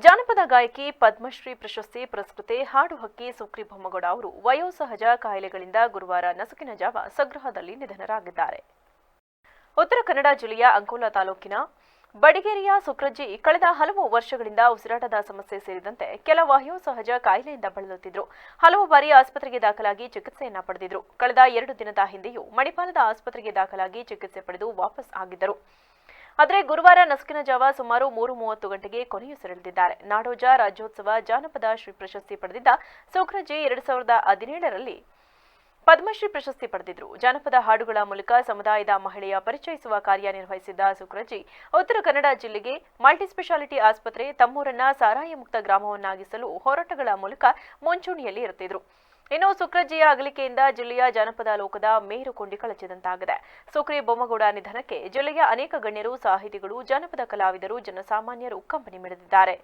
ಜಾನಪದ ಗಾಯಕಿ ಪದ್ಮಶ್ರೀ ಪ್ರಶಸ್ತಿ ಪುರಸ್ಕೃತೆ ಹಾಡು ಹಕ್ಕಿ ಸುಕ್ರಿ ಬೊಮ್ಮಗೌಡ ಅವರು ವಯೋಸಹಜ ಕಾಯಿಲೆಗಳಿಂದ ಗುರುವಾರ ನಸುಕಿನ ಜಾವ ಸ್ವಗೃಹದಲ್ಲಿ ನಿಧನರಾಗಿದ್ದಾರೆ. ಉತ್ತರ ಕನ್ನಡ ಜಿಲ್ಲೆಯ ಅಂಕೋಲಾ ತಾಲೂಕಿನ ಬಡಿಗೇರಿಯ ಸುಕ್ರಜ್ಜಿ ಕಳೆದ ಹಲವು ವರ್ಷಗಳಿಂದ ಉಸಿರಾಟದ ಸಮಸ್ಯೆ ಸೇರಿದಂತೆ ಕೆಲ ವಯೋಸಹಜ ಕಾಯಿಲೆಯಿಂದ ಬಳಲುತ್ತಿದ್ದರು. ಹಲವು ಬಾರಿ ಆಸ್ಪತ್ರೆಗೆ ದಾಖಲಾಗಿ ಚಿಕಿತ್ಸೆಯನ್ನ ಪಡೆದಿದ್ರು. ಕಳೆದ 2 ದಿನದ ಹಿಂದೆಯೂ ಮಣಿಪಾಲದ ಆಸ್ಪತ್ರೆಗೆ ದಾಖಲಾಗಿ ಚಿಕಿತ್ಸೆ ಪಡೆದು ವಾಪಸ್ ಆಗಿದ್ದರು. ಆದರೆ ಗುರುವಾರ ನಸುಕಿನ ಜಾವ ಸುಮಾರು 3:30 ಗಂಟೆಗೆ ಕೊನೆಯುಸಿರೆಳೆದಿದ್ದಾರೆ. ನಾಡೋಜ ರಾಜ್ಯೋತ್ಸವ ಜಾನಪದ ಶ್ರೀ ಪ್ರಶಸ್ತಿ ಪಡೆದಿದ್ದ ಸುಕ್ರಜ್ಜಿ 2017ರಲ್ಲಿ ಪದ್ಮಶ್ರೀ ಪ್ರಶಸ್ತಿ ಪಡೆದಿದ್ರು. ಜಾನಪದ ಹಾಡುಗಳ ಮೂಲಕ ಸಮುದಾಯದ ಮಹಿಳೆಯ ಪರಿಚಯಿಸುವ ಕಾರ್ಯ ನಿರ್ವಹಿಸಿದ್ದ ಸುಕ್ರಜ್ಜಿ ಉತ್ತರ ಕನ್ನಡ ಜಿಲ್ಲೆಗೆ ಮಲ್ಟಿಸ್ಪೆಷಾಲಿಟಿ ಆಸ್ಪತ್ರೆ ತಮ್ಮೂರನ್ನ ಸಾರಾಯ ಮುಕ್ತ ಗ್ರಾಮವನ್ನಾಗಿಸಲು ಹೋರಾಟಗಳ ಮೂಲಕ ಮುಂಚೂಣಿಯಲ್ಲಿ ಇರುತ್ತಿದ್ರು. ಇನ್ನು ಸುಕ್ರಜ್ಜಿಯ ಅಗಲಿಕೆಯಿಂದ ಜಿಲ್ಲೆಯ ಜಾನಪದ ಲೋಕದ ಮೇರು ಕೊಂಡಿ ಕಳಚಿದಂತಾಗಿದೆ. ಸುಕ್ರಿ ಬೊಮ್ಮಗೌಡ ನಿಧನಕ್ಕೆ ಜಿಲ್ಲೆಯ ಅನೇಕ ಗಣ್ಯರು, ಸಾಹಿತಿಗಳು, ಜಾನಪದ ಕಲಾವಿದರು, ಜನಸಾಮಾನ್ಯರು ಕಂಬನಿ ಮಿಡಿದಿದ್ದಾರೆ.